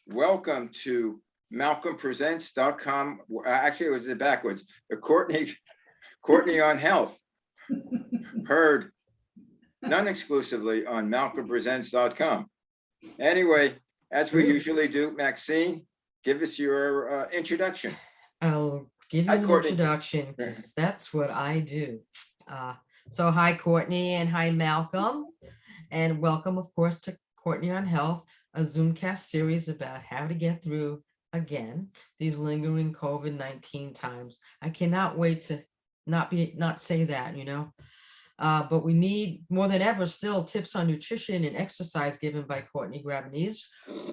Welcome to MalcolmPresents.com. Actually, it was backwards. Courtney on Health. Heard non-exclusively on MalcolmPresents.com. Anyway, as we usually do, Maxine, give us your introduction. I'll give you Hi, an Courtney. introduction because that's what I do. So hi, Courtney, and hi, Malcolm. And welcome, of course, to Courtney on Health, a Zoomcast series about how to get through, again, these lingering COVID-19 times. I cannot wait to not say that, but we need more than ever still tips on nutrition and exercise given by Courtney Grabanese,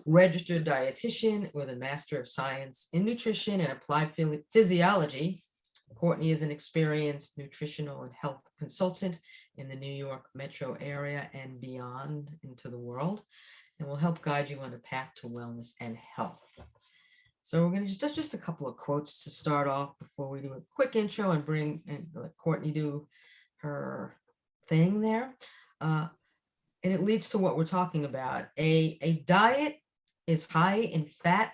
registered dietitian with a Master of Science in Nutrition and Applied Physiology. Courtney is an experienced nutritional and health consultant in the New York metro area and beyond into the world, and will help guide you on a path to wellness and health. So we're going to just a couple of quotes to start off before we do a quick intro and let Courtney do her thing there. And it leads to what we're talking about. A diet is high in fat.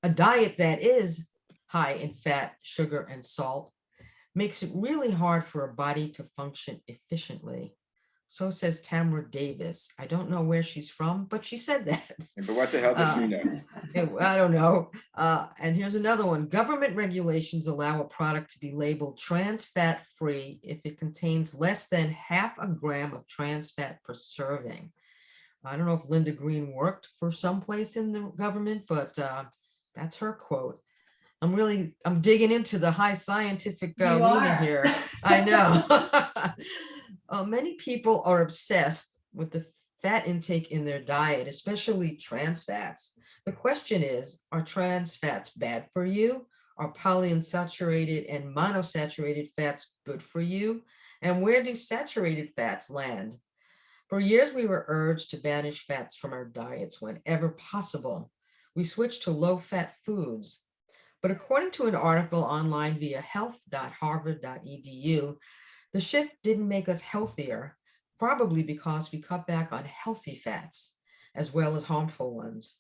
A diet that is high in fat, sugar, and salt makes it really hard for a body to function efficiently. So says Tamara Davis. I don't know where she's from, but she said that. But what the hell does she know? I don't know. And here's another one. Government regulations allow a product to be labeled trans fat free if it contains less than half a gram of trans fat per serving. I don't know if Linda Green worked for someplace in the government, but that's her quote. I'm digging into the high scientific arena here. I know. Many people are obsessed with the fat intake in their diet, especially trans fats. The question is, are trans fats bad for you? Are polyunsaturated and monosaturated fats good for you? And where do saturated fats land? For years, we were urged to banish fats from our diets whenever possible. We switched to low-fat foods. But according to an article online via health.harvard.edu, the shift didn't make us healthier, probably because we cut back on healthy fats, as well as harmful ones.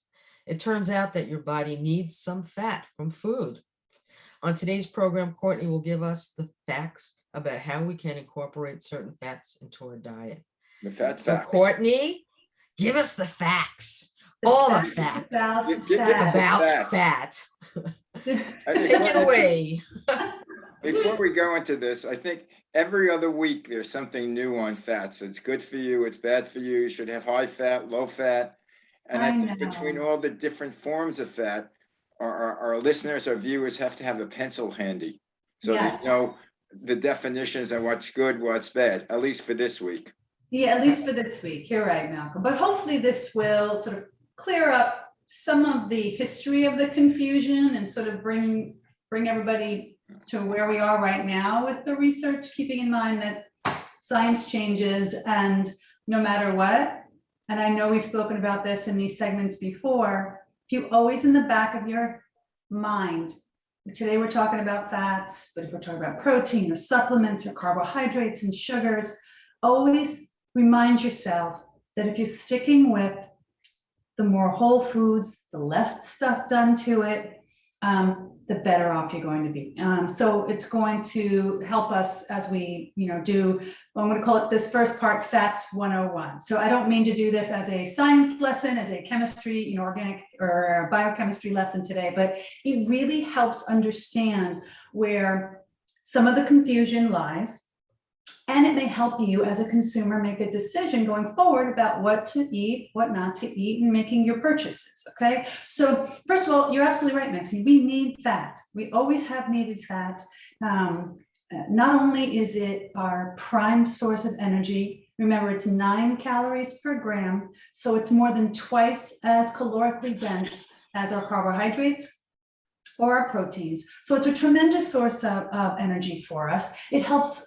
It turns out that your body needs some fat from food. On today's program, Courtney will give us the facts about how we can incorporate certain fats into our diet. The facts. Courtney, give us the facts. All the facts about fat. Take it away. Before we go into this, I think every other week there's something new on fats. It's good for you, it's bad for you. You should have high fat, low fat. And I think between all the different forms of fat, our listeners, our viewers have to have a pencil handy. So they know the definitions and what's good, what's bad, at least for this week. Yeah, at least for this week. You're right, Malcolm. But hopefully this will sort of clear up some of the history of the confusion and sort of bring everybody to where we are right now with the research, keeping in mind that science changes and no matter what, and I know we've spoken about this in these segments before, if you always in the back of your mind, today we're talking about fats, but if we're talking about protein or supplements or carbohydrates and sugars, always remind yourself that if you're sticking with the more whole foods, the less stuff done to it, the better off you're going to be. So it's going to help us as we, do, I'm going to call it this first part, Fats 101. So I don't mean to do this as a science lesson, as a chemistry, organic or biochemistry lesson today, but it really helps understand where some of the confusion lies. And it may help you as a consumer make a decision going forward about what to eat, what not to eat, and making your purchases, okay? So first of all, you're absolutely right, Maxine. We need fat. We always have needed fat. Not only is it our prime source of energy, remember it's 9 calories per gram, so it's more than twice as calorically dense as our carbohydrates or our proteins. So it's a tremendous source of energy for us. It helps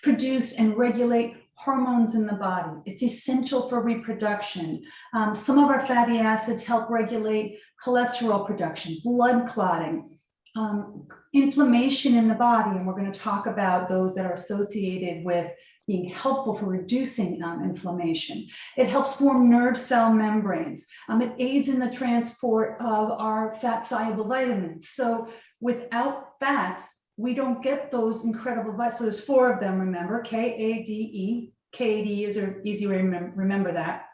produce and regulate hormones in the body. It's essential for reproduction. Some of our fatty acids help regulate cholesterol production, blood clotting, inflammation in the body. And we're going to talk about those that are associated with being helpful for reducing inflammation. It helps form nerve cell membranes. It aids in the transport of our fat-soluble vitamins. So without fats, we don't get those incredible vitamins. So there's 4 of them, remember, K-A-D-E. K-A-D is an easy way to remember that.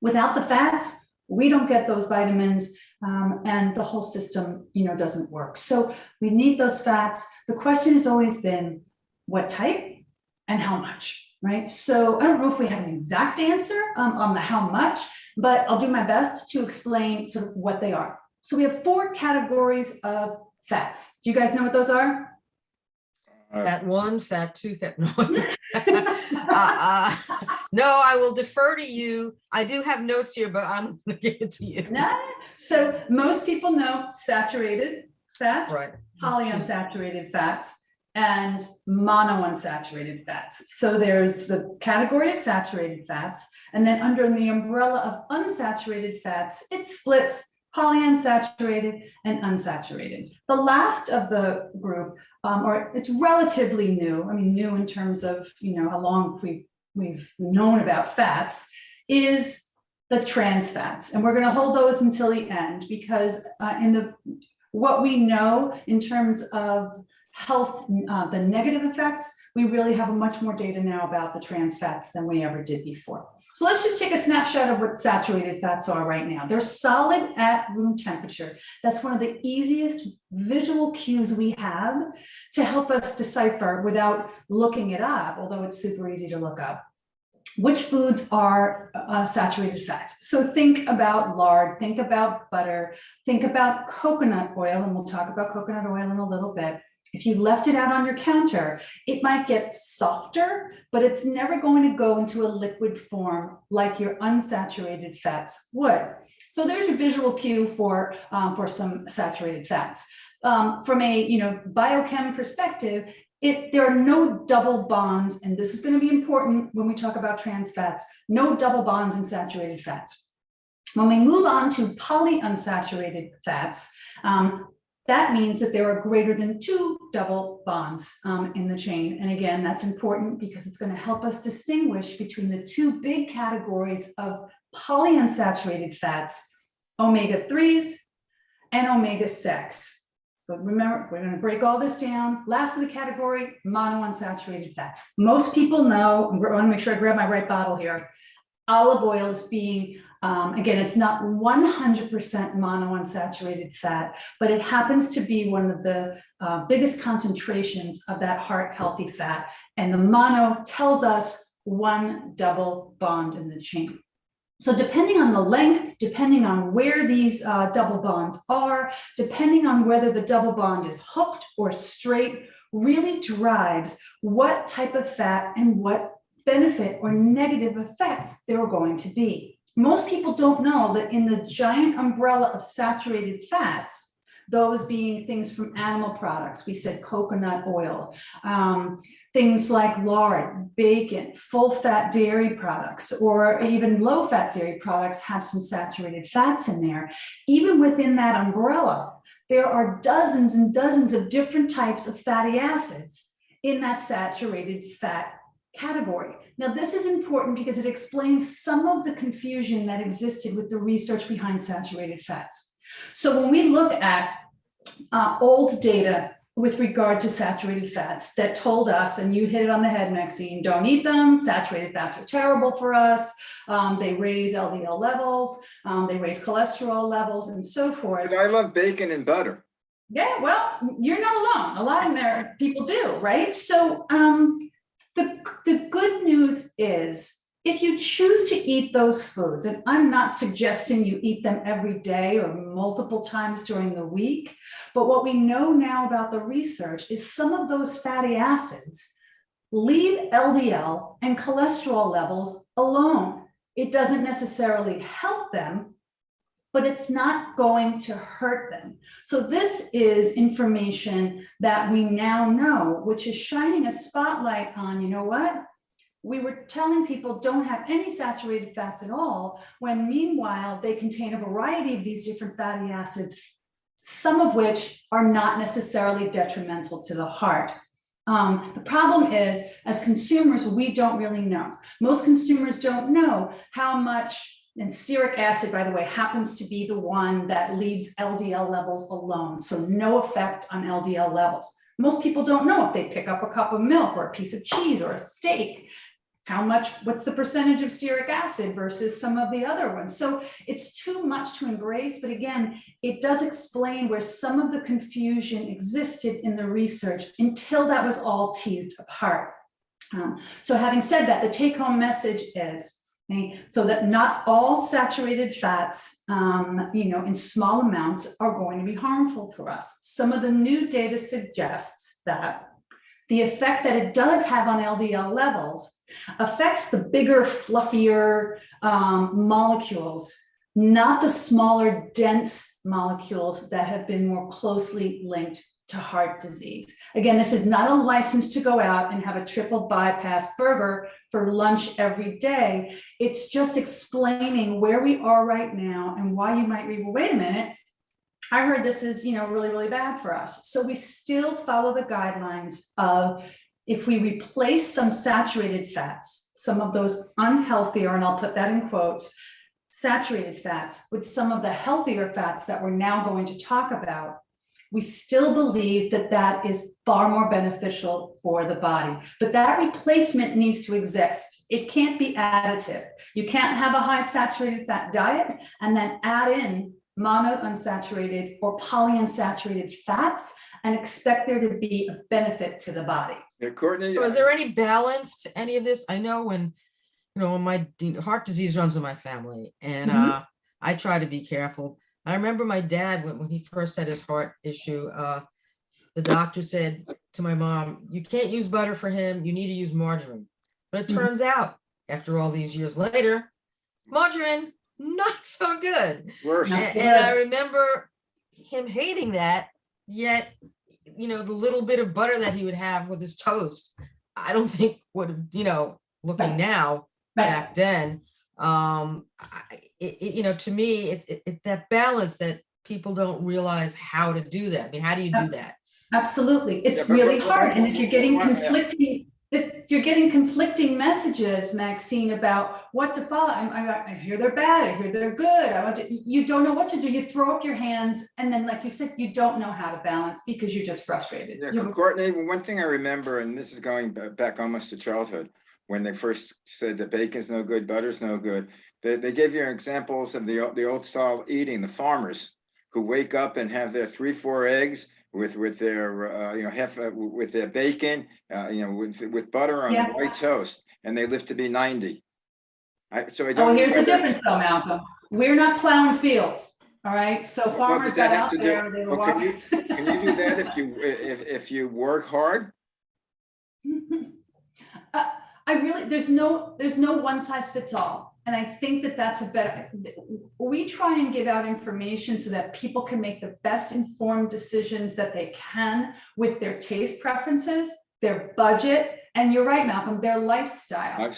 Without the fats, we don't get those vitamins, and the whole system, doesn't work. So we need those fats. The question has always been, what type and how much, right? So I don't know if we have an exact answer on the how much, but I'll do my best to explain sort of what they are. So we have 4 categories of fats. Do you guys know what those are? Fat 1, fat 2, fat no. No, I will defer to you. I do have notes here, but I'm going to give it to you. No. So most people know saturated fats, Right. polyunsaturated fats, and monounsaturated fats. So there's the category of saturated fats, and then under the umbrella of unsaturated fats, it splits polyunsaturated and unsaturated. The last of the group, or it's relatively new, I mean new in terms of how long we've known about fats, is the trans fats. And we're going to hold those until the end, because what we know in terms of health, the negative effects, we really have much more data now about the trans fats than we ever did before. So let's just take a snapshot of what saturated fats are right now. They're solid at room temperature. That's one of the easiest visual cues we have to help us decipher without looking it up, although it's super easy to look up, which foods are saturated fats. So think about lard, think about butter, think about coconut oil, and we'll talk about coconut oil in a little bit. If you left it out on your counter, it might get softer, but it's never going to go into a liquid form like your unsaturated fats would. So there's a visual cue for some saturated fats. From a biochem perspective, there are no double bonds, and this is going to be important when we talk about trans fats, no double bonds in saturated fats. When we move on to polyunsaturated fats, that means that there are greater than 2 double bonds in the chain. And again, that's important because it's going to help us distinguish between the 2 big categories of polyunsaturated fats, omega-3s and omega-6. But remember, we're going to break all this down. Last of the category, monounsaturated fats. Most people know, I want to make sure I grab my right bottle here, olive oil is being, again, it's not 100% monounsaturated fat, but it happens to be one of the biggest concentrations of that heart healthy fat. And the mono tells us 1 double bond in the chain. So depending on the length, depending on where these double bonds are, depending on whether the double bond is hooked or straight, really drives what type of fat and what benefit or negative effects there are going to be. Most people don't know that in the giant umbrella of saturated fats, those being things from animal products, we said coconut oil, things like lard, bacon, full-fat dairy products, or even low-fat dairy products have some saturated fats in there. Even within that umbrella, there are dozens and dozens of different types of fatty acids in that saturated fat category. Now, this is important because it explains some of the confusion that existed with the research behind saturated fats. So when we look at old data with regard to saturated fats that told us, and you hit it on the head, Maxine, don't eat them, saturated fats are terrible for us, they raise LDL levels, they raise cholesterol levels, and so forth. But I love bacon and butter. Yeah, well, you're not alone. A lot of there people do, right? So the good news is, if you choose to eat those foods, and I'm not suggesting you eat them every day or multiple times during the week, but what we know now about the research is some of those fatty acids leave LDL and cholesterol levels alone. It doesn't necessarily help them, but it's not going to hurt them. So this is information that we now know, which is shining a spotlight on, you know what? We were telling people don't have any saturated fats at all, when meanwhile they contain a variety of these different fatty acids, some of which are not necessarily detrimental to the heart. The problem is, as consumers, we don't really know. Most consumers don't know how much, and stearic acid, by the way, happens to be the one that leaves LDL levels alone. So no effect on LDL levels. Most people don't know if they pick up a cup of milk or a piece of cheese or a steak, what's the percentage of stearic acid versus some of the other ones. So it's too much to embrace, but again, it does explain where some of the confusion existed in the research until that was all teased apart. So having said that, the take-home message is, so that not all saturated fats, in small amounts are going to be harmful for us. Some of the new data suggests that the effect that it does have on LDL levels affects the bigger, fluffier molecules, not the smaller, dense molecules that have been more closely linked to heart disease. Again, this is not a license to go out and have a triple bypass burger for lunch every day. It's just explaining where we are right now and why you might read, well, wait a minute, I heard this is, really, really bad for us. So we still follow the guidelines of, if we replace some saturated fats, some of those unhealthier, and I'll put that in quotes, saturated fats with some of the healthier fats that we're now going to talk about, we still believe that that is far more beneficial for the body. But that replacement needs to exist. It can't be additive. You can't have a high saturated fat diet and then add in monounsaturated or polyunsaturated fats and expect there to be a benefit to the body. Yeah, Courtney. So is there any balance to any of this? I know when my heart disease runs in my family, and I try to be careful. I remember my dad, when he first had his heart issue, the doctor said to my mom, you can't use butter for him, you need to use margarine. But it turns out, after all these years later, margarine, not so good. Worse. And I remember him hating that, yet, the little bit of butter that he would have with his toast, I don't think would have, looking now, back then, to me, it's that balance that people don't realize how to do that. I mean, how do you do that? Absolutely. It's really hard. And if you're getting conflicting messages, Maxine, about what to follow, I hear they're bad, I hear they're good, you don't know what to do. You throw up your hands, and then, like you said, you don't know how to balance because you're just frustrated. Yeah, Courtney, one thing I remember, and this is going back almost to childhood, when they first said that bacon's no good, butter's no good, they gave you examples of the old style eating, the farmers who wake up and have their 3-4 eggs with their half with their bacon, with butter on the white toast, and they live to be 90. Here's the difference though, Malcolm. We're not plowing fields, all right? So farmers got out there, they were walking. Can you do that if you work hard? There's no one size fits all. And I think that's we try and give out information so that people can make the best informed decisions that they can with their taste preferences, their budget, and you're right, Malcolm, their lifestyle.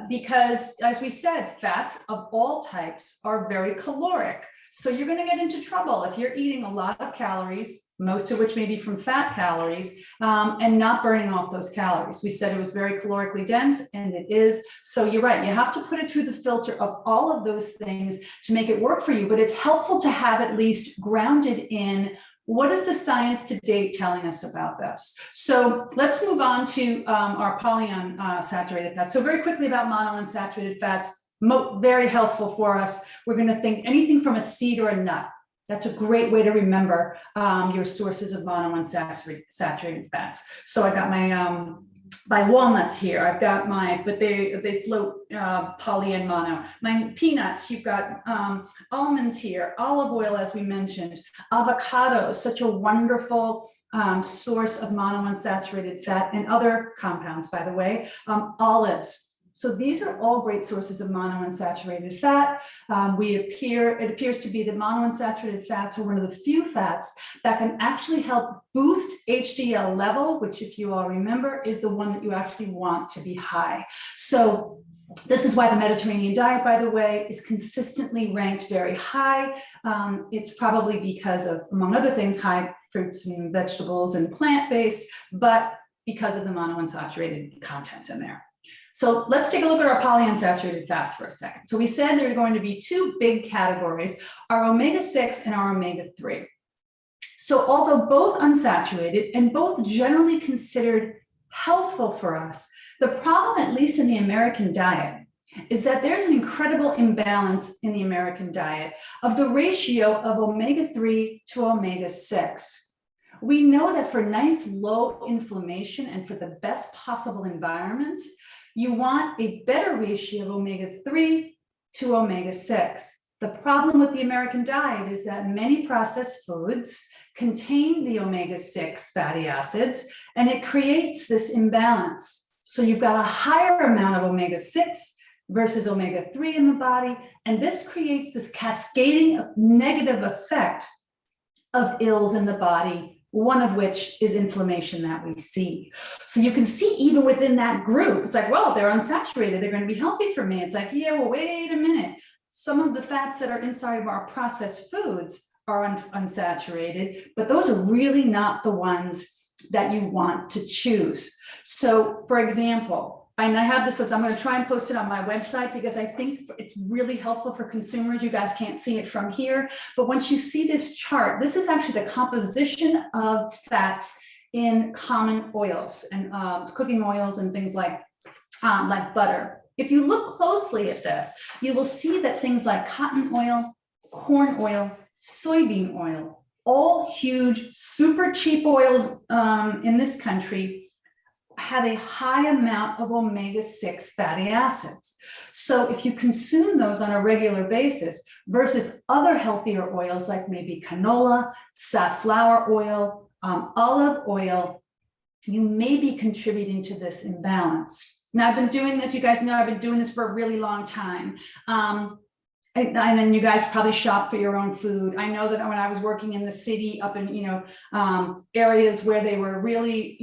Because as we said, fats of all types are very caloric. So you're going to get into trouble if you're eating a lot of calories, most of which may be from fat calories, and not burning off those calories. We said it was very calorically dense, and it is. So you're right, you have to put it through the filter of all of those things to make it work for you, but it's helpful to have at least grounded in what is the science to date telling us about this. So let's move on to our polyunsaturated fats. So very quickly about monounsaturated fats, very helpful for us. We're going to think anything from a seed or a nut. That's a great way to remember your sources of monounsaturated fats. So I got my walnuts here. I've got but they float poly and mono. My peanuts, you've got almonds here, olive oil, as we mentioned, avocado, such a wonderful source of monounsaturated fat, and other compounds, by the way, olives. So these are all great sources of monounsaturated fat. It appears to be that monounsaturated fats are one of the few fats that can actually help boost HDL level, which, if you all remember, is the one that you actually want to be high. So this is why the Mediterranean diet, by the way, is consistently ranked very high. It's probably because of, among other things, high fruits and vegetables and plant-based, but because of the monounsaturated content in there. So let's take a look at our polyunsaturated fats for a second. So we said there are going to be two big categories, our omega-6 and our omega-3. So although both unsaturated and both generally considered healthful for us, the problem, at least in the American diet, is that there's an incredible imbalance in the American diet of the ratio of omega-3 to omega-6. We know that for nice low inflammation and for the best possible environment, you want a better ratio of omega-3 to omega-6. The problem with the American diet is that many processed foods contain the omega-6 fatty acids, and it creates this imbalance. So you've got a higher amount of omega-6 versus omega-3 in the body, and this creates this cascading negative effect of ills in the body, one of which is inflammation that we see. So you can see even within that group, it's like, well, they're unsaturated, they're going to be healthy for me. It's like, yeah, well, wait a minute. Some of the fats that are inside of our processed foods are unsaturated, but those are really not the ones that you want to choose. So for example, and I have this, I'm going to try and post it on my website because I think it's really helpful for consumers. You guys can't see it from here, but once you see this chart, this is actually the composition of fats in common oils and cooking oils and things like butter. If you look closely at this, you will see that things like cotton oil, corn oil, soybean oil, all huge, super cheap oils in this country, have a high amount of omega-6 fatty acids. So if you consume those on a regular basis versus other healthier oils like maybe canola, safflower oil, olive oil, you may be contributing to this imbalance. Now, I've been doing this, you guys know I've been doing this for a really long time. And then you guys probably shop for your own food. I know that when I was working in the city up in, areas where they were really,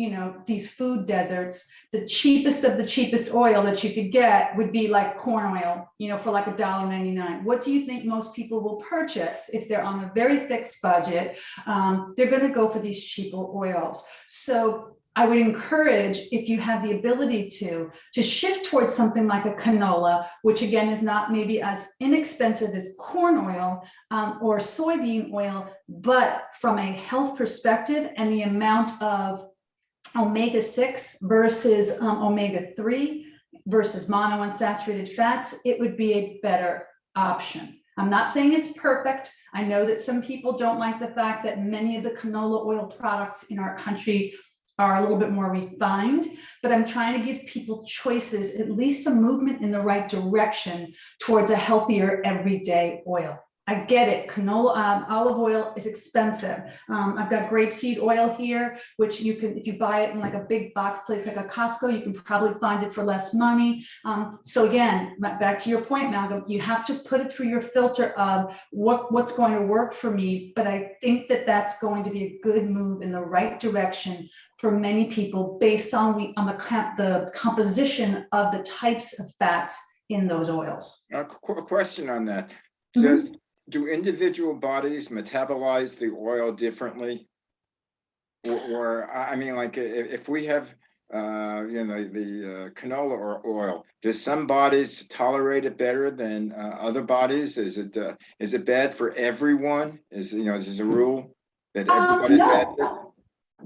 these food deserts, the cheapest of the cheapest oil that you could get would be like corn oil, for like $1.99. What do you think most people will purchase if they're on a very fixed budget? They're going to go for these cheaper oils. So I would encourage, if you have the ability to shift towards something like a canola, which again is not maybe as inexpensive as corn oil or soybean oil, but from a health perspective and the amount of omega-6 versus omega-3 versus monounsaturated fats, it would be a better option. I'm not saying it's perfect. I know that some people don't like the fact that many of the canola oil products in our country are a little bit more refined, but I'm trying to give people choices, at least a movement in the right direction towards a healthier everyday oil. I get it, canola, olive oil is expensive. I've got grapeseed oil here, which you can, if you buy it in like a big box place like a Costco, you can probably find it for less money. So again, back to your point, Malcolm, you have to put it through your filter of what's going to work for me, but I think that that's going to be a good move in the right direction for many people based on the composition of the types of fats in those oils. A question on that. Mm-hmm. Do individual bodies metabolize the oil differently? Or I mean, like if we have, the canola oil, does some bodies tolerate it better than other bodies? Is it bad for everyone? Is a rule that everybody's bad for it?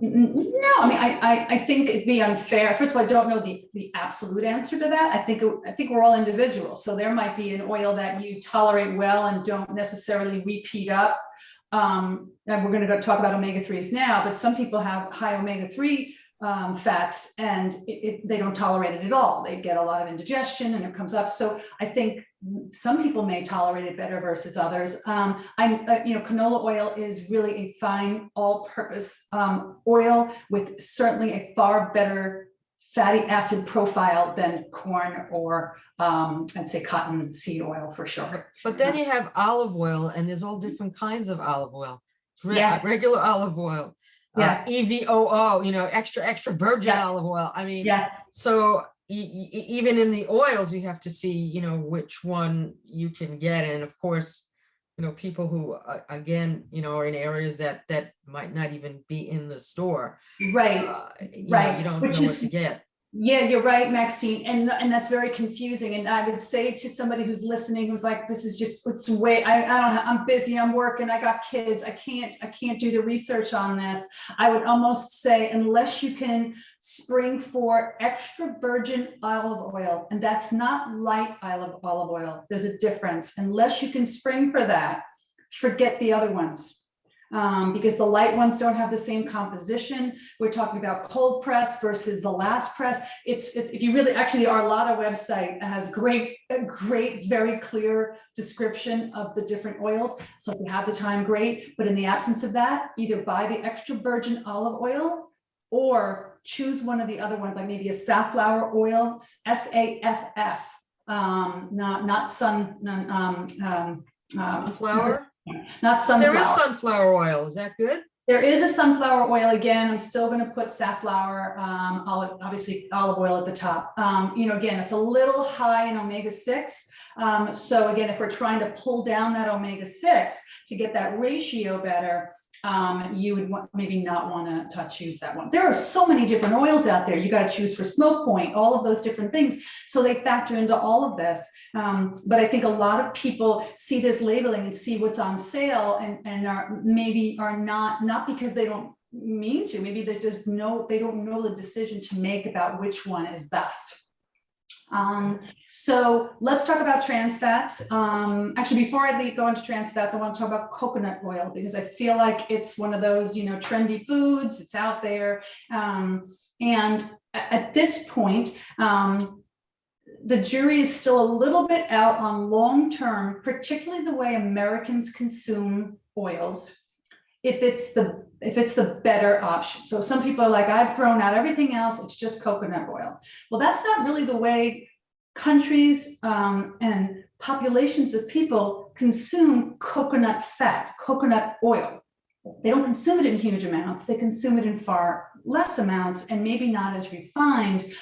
No, I mean, I think it'd be unfair. First of all, I don't know the absolute answer to that. I think we're all individuals. So there might be an oil that you tolerate well and don't necessarily repeat up. And we're going to go talk about omega-3s now, but some people have high omega-3 fats and they don't tolerate it at all. They get a lot of indigestion and it comes up. So I think some people may tolerate it better versus others. Canola oil is really a fine all-purpose oil with certainly a far better fatty acid profile than corn or I'd say cottonseed oil for sure. But then you have olive oil, and there's all different kinds of olive oil. Regular olive oil, EVOO, extra virgin olive oil. I mean, so even in the oils, you have to see, which one you can get. And of course, people who, again, are in areas that might not even be in the store. Right, right. You don't Which know is what to get. Yeah, you're right, Maxine, and that's very confusing. And I would say to somebody who's listening, who's like, "This is just it's way I don't I'm busy, I'm working, I got kids, I can't do the research on this." I would almost say, unless you can spring for extra virgin olive oil, and that's not light olive oil. There's a difference. Unless you can spring for that, forget the other ones. Because the light ones don't have the same composition. We're talking about cold press versus the last press. It's if you really, actually, our Arlotta website has a great, very clear description of the different oils. So if you have the time, great. But in the absence of that, either buy the extra virgin olive oil or choose one of the other ones, like maybe a safflower oil, SAFF, not Sunflower? not sunflower. There is sunflower oil. Is that good? There is a sunflower oil. Again, I'm still going to put safflower, obviously olive oil at the top. Again, it's a little high in omega-6. So again, if we're trying to pull down that omega-6 to get that ratio better, you would maybe not want to choose that one. There are so many different oils out there. You got to choose for smoke point, all of those different things. So they factor into all of this. But I think a lot of people see this labeling and see what's on sale and are not because they don't mean to, maybe they don't know the decision to make about which one is best. So let's talk about trans fats. Actually, before I go into trans fats, I want to talk about coconut oil because I feel like it's one of those, trendy foods. It's out there. And at this point, the jury is still a little bit out on long-term, particularly the way Americans consume oils, if it's the better option. So some people are like, I've thrown out everything else, it's just coconut oil. Well, that's not really the way countries and populations of people consume coconut fat, coconut oil. They don't consume it in huge amounts. They consume it in far less amounts and maybe not as refined.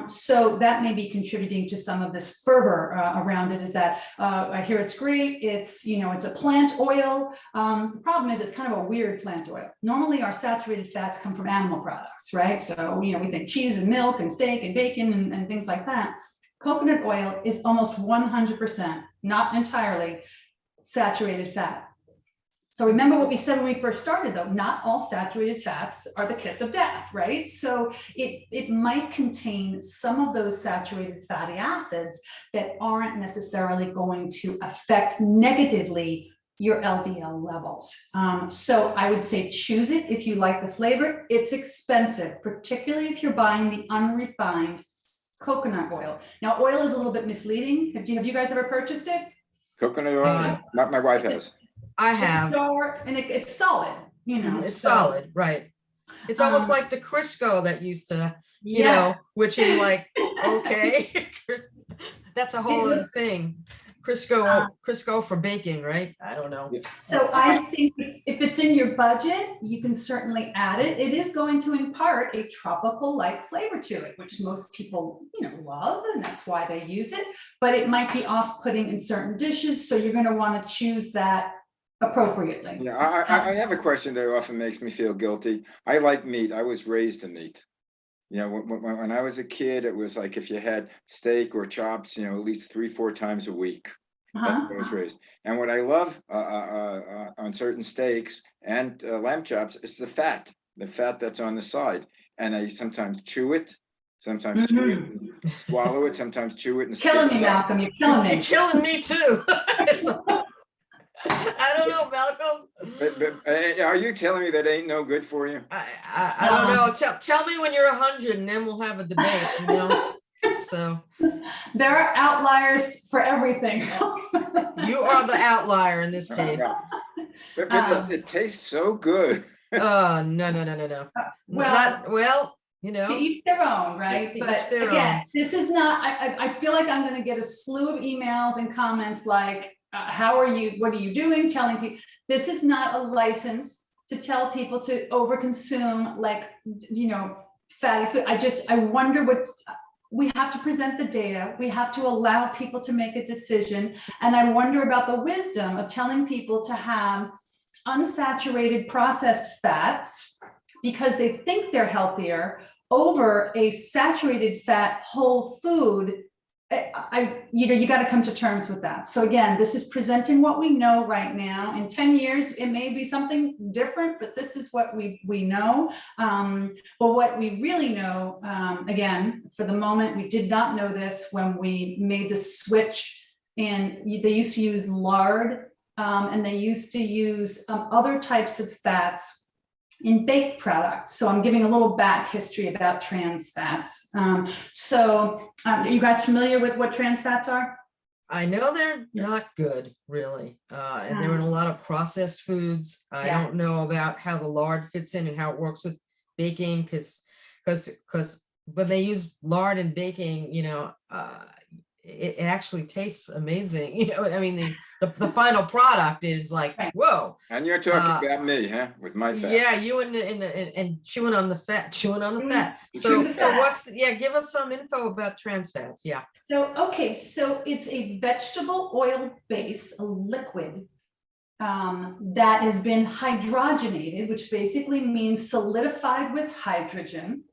So that may be contributing to some of this fervor around it, is that I hear it's great. It's a plant oil. The problem is it's kind of a weird plant oil. Normally our saturated fats come from animal products, right? So, we think cheese and milk and steak and bacon and things like that. Coconut oil is almost 100%, not entirely, saturated fat. So remember what we said when we first started, though, not all saturated fats are the kiss of death, right? So it might contain some of those saturated fatty acids that aren't necessarily going to affect negatively your LDL levels. So I would say choose it if you like the flavor. It's expensive, particularly if you're buying the unrefined coconut oil. Now, oil is a little bit misleading. Have you guys ever purchased it? Coconut oil? My wife has. I have. And it's solid, It's solid, right? It's almost like the Crisco that used to, which is like, okay, that's a whole other thing. Crisco for baking, right? I don't know. So I think if it's in your budget, you can certainly add it. It is going to impart a tropical-like flavor to it, which most people, love, and that's why they use it. But it might be off-putting in certain dishes, so you're going to want to choose that appropriately. Yeah, I have a question that often makes me feel guilty. I like meat. I was raised to meat. When I was a kid, it was like if you had steak or chops, at least 3-4 times a week. That's what I was raised. And what I love on certain steaks and lamb chops is the fat that's on the side. And I sometimes chew it, sometimes chew it and swallow it, sometimes chew it and killing me, Malcolm. You're killing me. You're killing me too. I don't know, Malcolm. But are you telling me that ain't no good for you? I don't know. Tell me when you're 100, and then we'll have a debate. So there are outliers for everything. You are the outlier in this case. But it tastes so good. Oh no. Well, to each their own, right? But again, this is not. I feel like I'm going to get a slew of emails and comments like, how are you? What are you doing? Telling people this is not a license to tell people to overconsume, fatty food. I wonder we have to present the data. We have to allow people to make a decision. And I wonder about the wisdom of telling people to have unsaturated processed fats because they think they're healthier over a saturated fat whole food. You got to come to terms with that. So again, this is presenting what we know right now. In 10 years, it may be something different, but this is what we know. But what we really know, again, for the moment, we did not know this when we made the switch, and they used to use lard, and they used to use other types of fats in baked products. So I'm giving a little back history about trans fats. Are you guys familiar with what trans fats are? I know they're not good, really. And they're in a lot of processed foods. I don't know about how the lard fits in and how it works with baking, because when they use lard in baking, it actually tastes amazing. I mean, the final product is like, whoa. And you're talking about me, huh? With my fat. Yeah, you and chewing on the fat. So give us some info about trans fats. Yeah. So it's a vegetable oil base, a liquid that has been hydrogenated, which basically means solidified with hydrogen,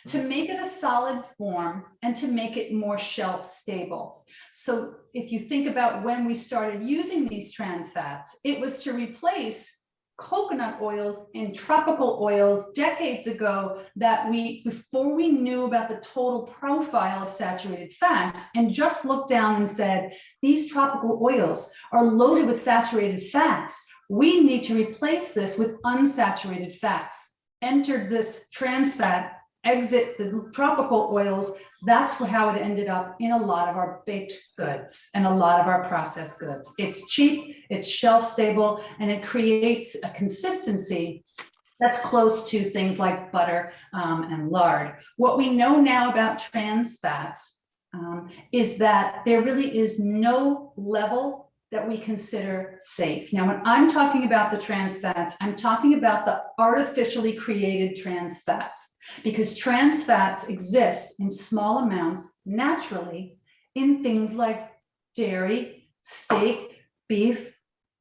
to make it a solid form and to make it more shelf stable. So if you think about when we started using these trans fats, it was to replace coconut oils and tropical oils decades ago before we knew about the total profile of saturated fats, and just looked down and said, these tropical oils are loaded with saturated fats. We need to replace this with unsaturated fats. Entered this trans fat, exit the tropical oils. That's how it ended up in a lot of our baked goods and a lot of our processed goods. It's cheap, it's shelf stable, and it creates a consistency that's close to things like butter and lard. What we know now about trans fats is that there really is no level that we consider safe. Now, when I'm talking about the trans fats, I'm talking about the artificially created trans fats, because trans fats exist in small amounts naturally in things like dairy, steak, beef.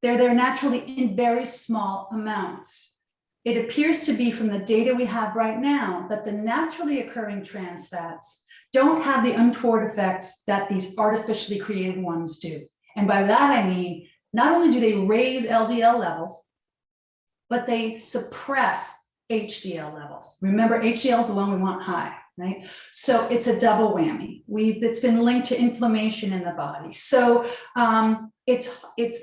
They're there naturally in very small amounts. It appears to be, from the data we have right now, that the naturally occurring trans fats don't have the untoward effects that these artificially created ones do. And by that, I mean, not only do they raise LDL levels, but they suppress HDL levels. Remember, HDL is the one we want high, right? So it's a double whammy. It's been linked to inflammation in the body. So it's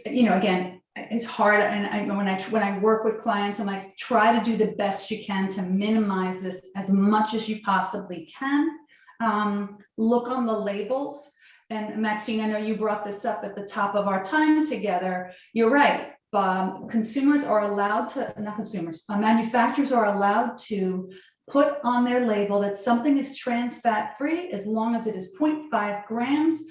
again, it's hard. And when I work with clients, I'm like, try to do the best you can to minimize this as much as you possibly can. Look on the labels. And Maxine, I know you brought this up at the top of our time together. You're right. Manufacturers are allowed to put on their label that something is trans fat free as long as it is 0.5 grams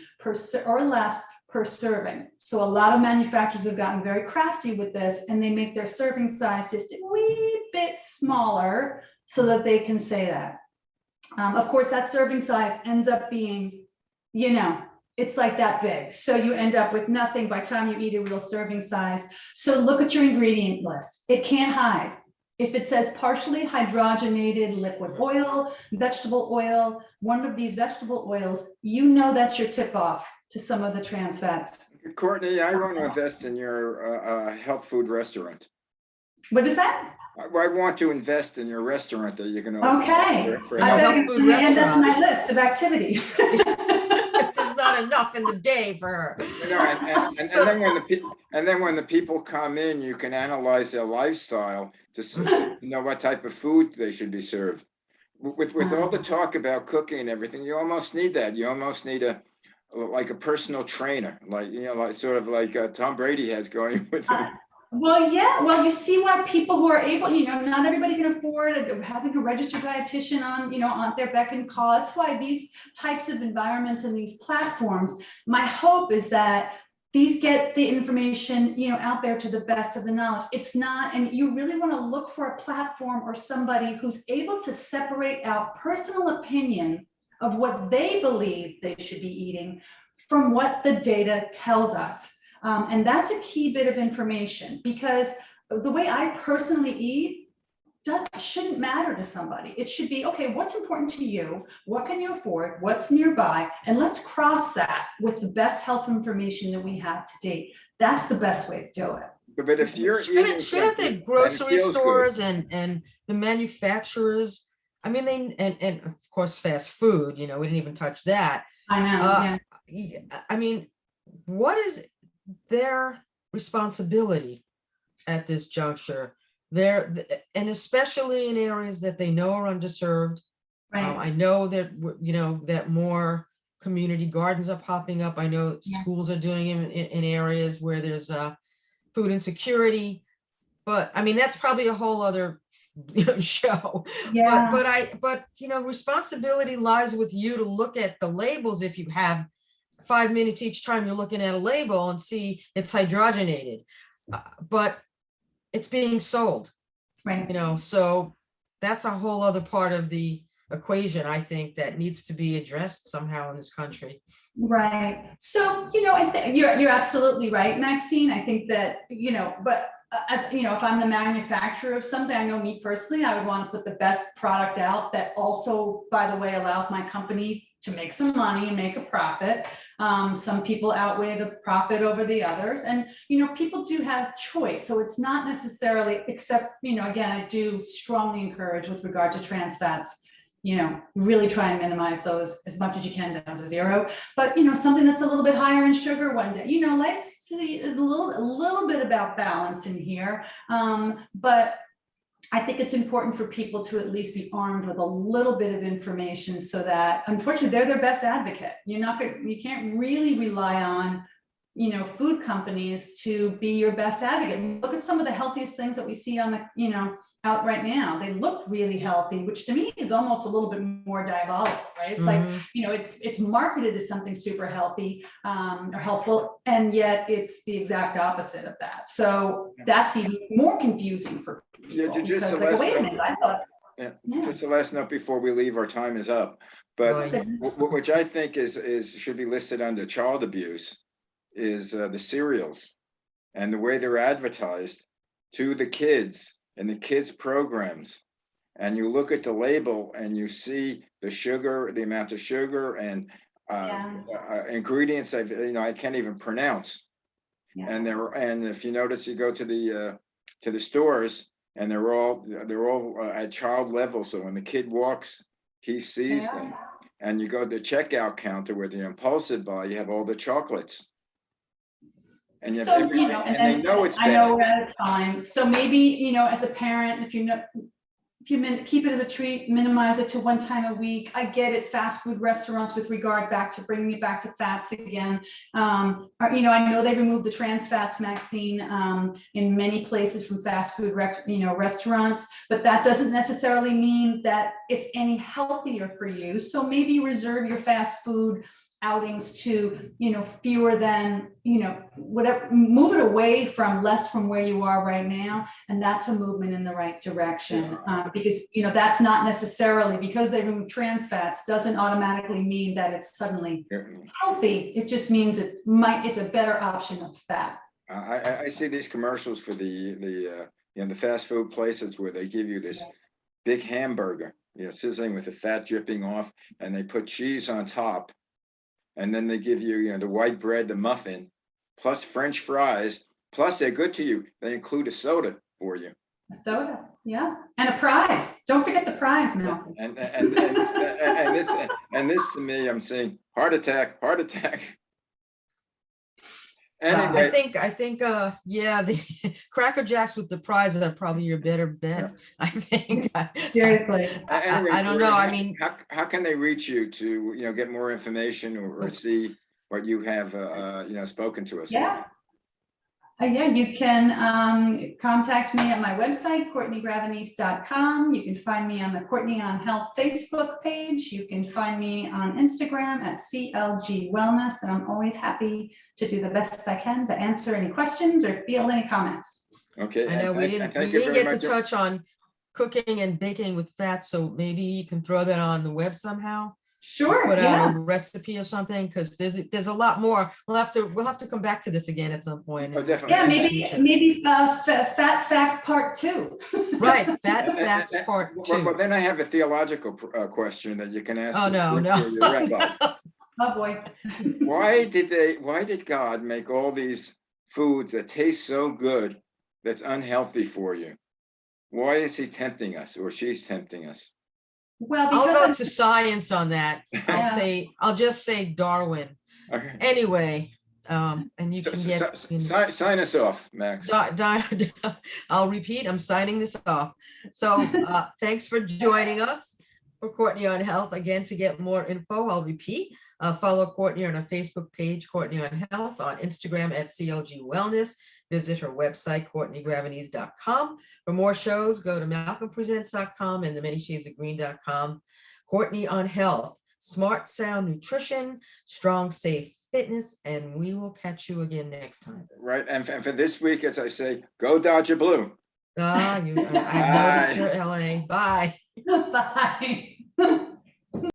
or less per serving. So a lot of manufacturers have gotten very crafty with this, and they make their serving size just a wee bit smaller so that they can say that. Of course, that serving size ends up being, it's like that big. So you end up with nothing by the time you eat a real serving size. So look at your ingredient list. It can't hide. If it says partially hydrogenated liquid oil, vegetable oil, one of these vegetable oils, that's your tip off to some of the trans fats. Courtney, I want to invest in your health food restaurant. What is that? I want to invest in your restaurant that you're going to Okay. open. And that's my list of activities. There's not enough in the day for her. And then when the people come in, you can analyze their lifestyle to know what type of food they should be served. With all the talk about cooking and everything, you almost need that. You almost need a personal trainer, like Tom Brady has going with him. Well, yeah. Well, you see why people who are able, not everybody can afford having a registered dietitian on their beck and call. That's why these types of environments and these platforms, my hope is that these get the information, out there to the best of the knowledge. It's not, and you really want to look for a platform or somebody who's able to separate out personal opinion of what they believe they should be eating from what the data tells us. And that's a key bit of information, because the way I personally eat shouldn't matter to somebody. It should be, okay, what's important to you? What can you afford? What's nearby? And let's cross that with the best health information that we have to date. That's the best way to do it. But if you're eating Shouldn't the something and it grocery feels good, stores and the manufacturers, I mean, and of course, fast food, we didn't even touch that. I know, yeah. I mean, what is their responsibility at this juncture? And especially in areas that they know are underserved. Right. I know that, that more community gardens are popping up. I know schools are doing it in areas where there's food insecurity. But I mean, that's probably a whole other show. Yeah. But responsibility lies with you to look at the labels. If you have 5 minutes each time you're looking at a label and see it's hydrogenated, but it's being sold, Right. so that's a whole other part of the equation, I think, that needs to be addressed somehow in this country. Right. So, I think you're absolutely right, Maxine. I think that, but as if I'm the manufacturer of something, I know me personally, I would want to put the best product out that also, by the way, allows my company to make some money and make a profit. Some people outweigh the profit over the others, and people do have choice. So it's not necessarily, except again, I do strongly encourage with regard to trans fats, really try and minimize those as much as you can down to zero. But something that's a little bit higher in sugar one day, let's see a little bit about balance in here. But I think it's important for people to at least be armed with a little bit of information, so that, unfortunately, they're their best advocate. You can't really rely on, food companies to be your best advocate. Look at some of the healthiest things that we see on the, out right now. They look really healthy, which to me is almost a little bit more diabolical, right? It's like, it's marketed as something super healthy or helpful, and yet it's the exact opposite of that. So that's even more confusing for people, because like, wait a minute, I thought. Just the last note before we leave, our time is up. But which I think should be listed under child abuse is the cereals and the way they're advertised to the kids and the kids programs. And you look at the label and you see the sugar, the amount of sugar and ingredients I can't even pronounce. And if you notice, you go to the stores and they're all at child level. So when the kid walks, he sees them. And you go to the checkout counter where the impulsive buy, you have all the chocolates. And you have everything, and they know it's bad. I know we're out of time. So maybe, as a parent, if you keep it as a treat, minimize it to one time a week. I get it, fast food restaurants, with regard back to bringing it back to fats again. I know they removed the trans fats, Maxine, in many places from fast food restaurants, but that doesn't necessarily mean that it's any healthier for you. So maybe reserve your fast food outings to fewer than whatever, move it away from less from where you are right now, and that's a movement in the right direction. Because that's not necessarily, because they remove trans fats doesn't automatically mean that it's suddenly healthy. It just means it's a better option of fat. I see these commercials for the fast food places where they give you this big hamburger, sizzling with the fat dripping off, and they put cheese on top. And then they give you, the white bread, the muffin, plus French fries, plus they're good to you. They include a soda for you. A soda, yeah, and a prize. Don't forget the prize, Malcolm. And this to me, I'm saying heart attack. Anyway, I think, the Cracker Jacks with the prize are probably your better bet. I think. Seriously. Anyway, I don't know. I mean, how can they reach you to, get more information or see what you have, spoken to us about? You can contact me at my website, CourtneyGravenese.com. You can find me on the Courtney on Health Facebook page. You can find me on Instagram at CLG Wellness, and I'm always happy to do the best I can to answer any questions or field any comments. Okay. I know we didn't get to touch on cooking and baking with fat, so maybe you can throw that on the web somehow. Sure, put out yeah. a recipe or something, because there's a lot more. We'll have to come back to this again at some point. Oh, in- definitely. Yeah, in the maybe, future. maybe Fat Facts Part 2. Right, And- Fat and- Facts and- Part well, 2. then I have a theological question that you can ask Oh, no, no. your rabbi. Oh, boy. Why did God make all these foods that taste so good that's unhealthy for you? Why is he tempting us, or she's tempting us? Well, I'll because go I'm, to science on that. Yeah. I'll just say Darwin. Okay. Anyway, and you can get. Sign us off, Max. I'll repeat, I'm signing this off. So thanks for joining us for Courtney on Health. Again, to get more info, I'll repeat, follow Courtney on her Facebook page, Courtney on Health, on Instagram at CLG Wellness. Visit her website, CourtneyGravities.com. For more shows, go to MalcolmPresents.com and theManyShadesOfGreen.com. Courtney on Health, smart, sound nutrition, strong, safe fitness, and we will catch you again next time. Right, and for this week, as I say, go Dodger Blue. I've noticed you're LA. Bye. bye.